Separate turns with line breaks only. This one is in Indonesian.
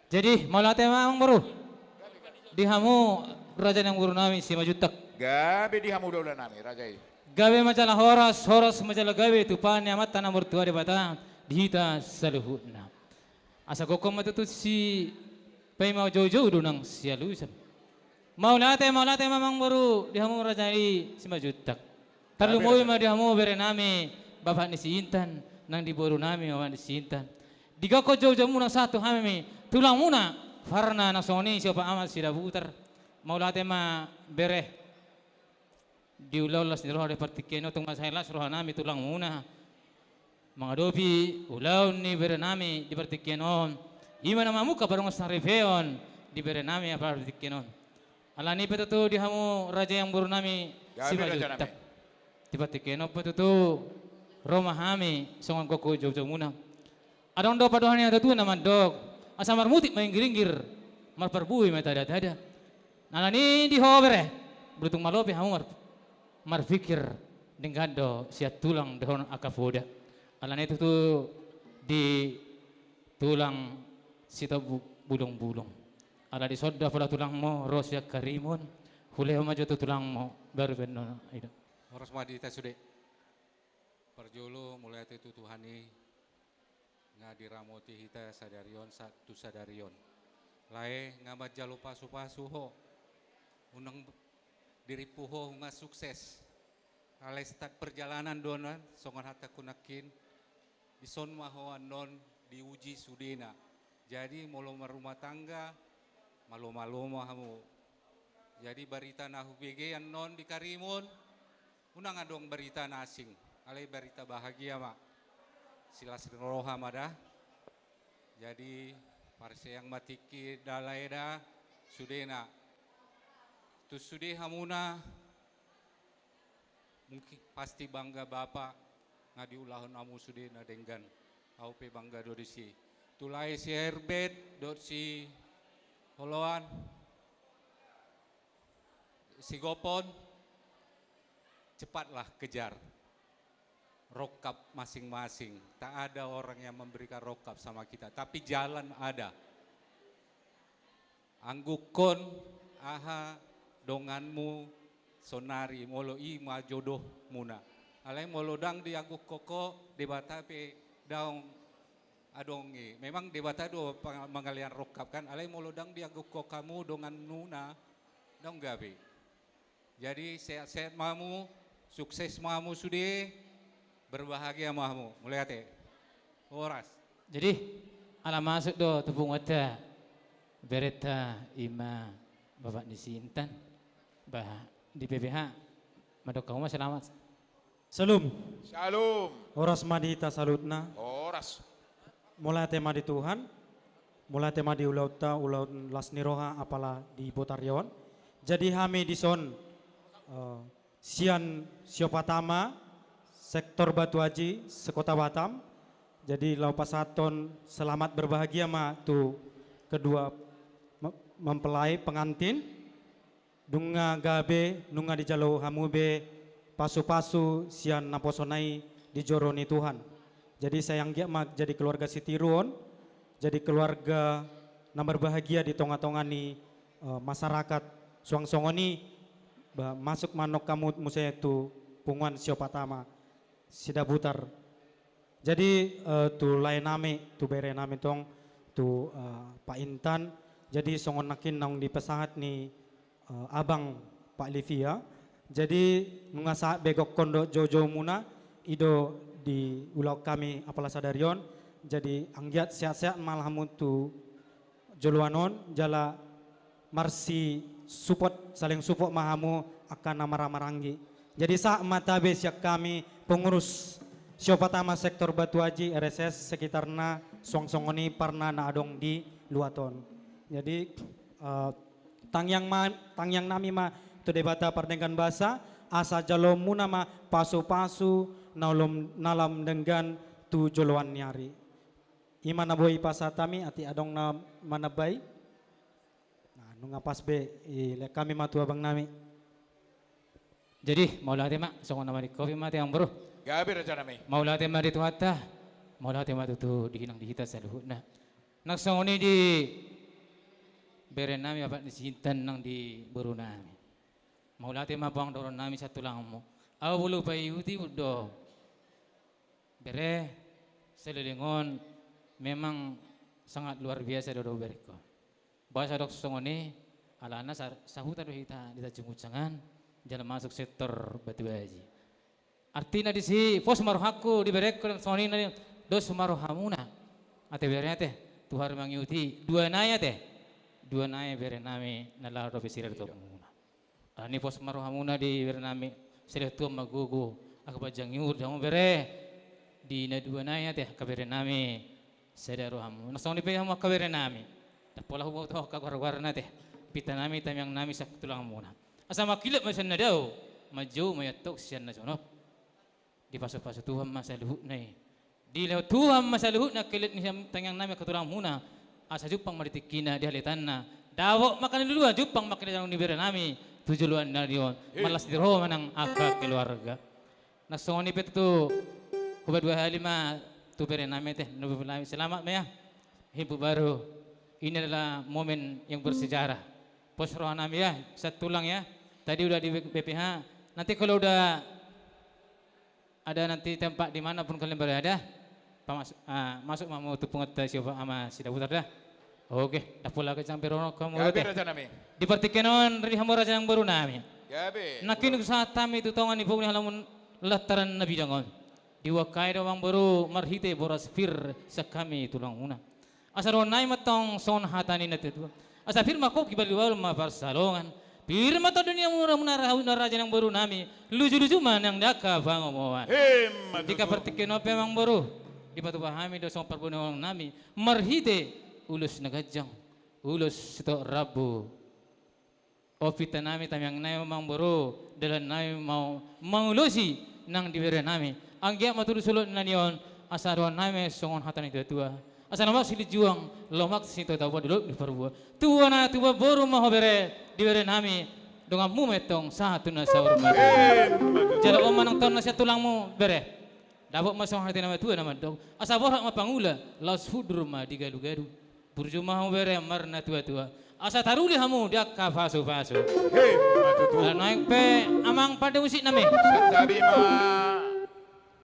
Jadi mau latih mang baru. Dihamu raja yang guru nami si majutak.
Gabi di hamu daulah nami rajai.
Gawe majalah horas, horas majalah gawe tupan amat tanah mertua di batang dihita saluhutna. Asa kokom matutu si pay mau jauh-jauh dunang sialusan. Mau latih mamang baru dihamu raja si majutak. Terlalu mau ma dihamu bere nami bapak ni si Intan nang di boru nami bapak ni si Intan. Diga ko jauh-jauh muna satu kami tulang muna farna nasoni siapa amat sida putar. Mau latih ma bere di ulaw las ni roh de partikeno tung masailas roh nami tulang muna. Mga dopi ulaw ni bere nami di partikeno. Ima na mamuka parang sarifeon di bere nami apa partikeno. Alani petutu dihamu raja yang baru nami si
Gabi raja
majutak.
nami.
Tiba tikeno petutu Roma hami songon koko jauh-jauh muna. Adong do padohan yang tu nama dog. Asa marmutik main giringgir. Marperbui mata dada. Nana ni di hobere. Berutung malopi hamu marfikir dengan do siat tulang dehon akafoda. Alani itu tu di tulang sita bulung-bulung. Ala di soda pada tulang mo rosya karimun. Huleh maju tu tulang mo baru benar itu.
Horas madita sude. Perjulu mulai itu Tuhani ngadiramoti hita sadarion satu sadarion. Lae ngamat jalo pasu-pasu ho. Unang diri puho nga sukses. Ale start perjalanan donan songon hatta kunakin ison mahoan non diuji sudena. Jadi molo rumah tangga malo-malo hamu. Jadi berita nahu begean non di Karimun unang adong berita nasing. Ale berita bahagia mak. Silas roha madah. Jadi parse yang matiki dalaeda sudena. Tu sude hamuna mungkin pasti bangga bapak ngadi ulahon amu sudena dengan aupe bangga do si. Tulai si Herbet dot si Holoan si Gopon cepatlah kejar rokap masing-masing. Tak ada orang yang memberikan rokap sama kita, tapi jalan ada. Anggukon aha donganmu sonari molo ima jodoh muna. Alai molo dang di angguk koko debatape daung adongi. Memang debata do mengalian rokap kan. Alai molo dang di angguk kamu dongan nuna daung gabe. Jadi sehat-sehat mamu, sukses mamu sudah, berbahagia mamu. Mulai hati. Horas.
Jadi ala masuk do tepung wata berita ima bapak di Sintan bah di PPH madok kamu selamat.
Salum,
Shalom.
oras madita salutna,
Horas.
mulai tema di Tuhan, mulai tema di ulauta, ulaut lasniroha apala di Botaryon. Jadi kami di son sian siopatama, sektor Batu Haji, sekota Batam. Jadi lau pasaton selamat berbahagia ma tu kedua mempelai pengantin. Dunga gabe, nunga di jalo hamube, pasu-pasu sian naposonai di joroni Tuhan. Jadi sayang dia mak jadi keluarga Sitiruon, jadi keluarga na berbahagia di tonga-tongani masyarakat Suang-songoni masuk manok kamu musaya tu punguan siopatama sida butar. Jadi tu lain nami tu bere nami tong tu Pak Intan. Jadi songon nakin nang di pesahat ni abang Pak Livia. Jadi ngasa begok kondo jojo muna ido di ulau kami apalah sadarion. Jadi anggiat sehat-sehat malahamu tu joluanon jala marsi support saling support mahamu akan nama maranggi. Jadi saat mata besyak kami pengurus siopatama sektor Batu Haji RSS sekitarna Suang-songoni parna na adong di Luaton. Jadi tangyang nami ma tu debata pardengkan bahasa asa jalom muna ma pasu-pasu nalam dengan tu joloan nyari. Ima naboy pasatami ati adong na manabay. Nah nunga pas be kami matu abang nami.
Jadi mau latih mak songon nama di kopi mati yang bro.
Gabi raja nami.
Mau latih mak di tuata, mau latih mak tu dihinang dihita saluhut nah. Nak songoni di bere nami apa disintan nang di baru nami. Mau latih mabang doron nami satu langmu. Aw bulu payuti udo. Bere selilingon memang sangat luar biasa dodo beriko. Bahasa dok songone alana sahuta do hita dita cungucangan jalan masuk sektor Batu Haji. Artinya di si pos maruhaku di bereko songone nadi dos maruhamuna. Ate bere teh Tuhar mangyuti dua naya teh. Dua naya bere nami nala do pesir to muna. Ani pos maruhamuna di bere nami sila tu magugu akabajang yur jamu bere di na dua naya teh kabere nami sedaro hamu nasong ni payah mo kabere nami tapola hubo to kagwarwarna teh pita nami tamyang nami sa tulang muna asa makilap masan na daw majo mayatok siyan na sono di paso-paso Tuhan masaluhut na di law Tuhan masaluhut na kilit ni tamyang nami katulang muna asa jupang maritikina di halitan na dawo makan duluan jupang makin ni bere nami tujuan na diyon malas diro manang aga keluarga nasong ni petu kuba 25 tu bere nami teh nubulami selamat ya hibu baru ini adalah momen yang bersejarah pos roh nami ya satu tulang ya tadi udah di BPH nanti kalau udah ada nanti tempat di mana pun kalian berada masuk mau tu pengetas siapa ama sida putar dah oke dah pula ke sampai rono kamu
Gabi raja nami.
di partikenon dari hamba raja yang baru nami
Gabi.
nakin saat kami itu tongan ibu ni halamun lataran nabi jangan diwakai doang baru marhite boras fir sakami tulang una asaro nai matong son hatani natu asa fir mako kibali wal ma parsalongan fir mata dunia murah munarah raja yang baru nami luju-luju man yang daka bangomoan jika partikenon memang baru di batu bahami do song parbunong nami marhite ulus nagajang ulus to rabu opita nami tamyang nai memang baru dalam nai mau mangulusi nang diberi nami anggia matur sulut nanion asaron nami songon hatan itu tua asal nama sili juang lomak sinto tawa dulu di perbuah tua na tua baru mau bere diberi nami dengan mu metong satu na sahur mati jadi om manang ton nasi tulangmu bere dapat masong hati nama tua nama dong asal borak ma pangula laus fudur ma digalu-galu burjuma mau bere marna tua-tua asa taruli hamu dia kafasu-fasu naik pe amang pada usik nami
Sabi ma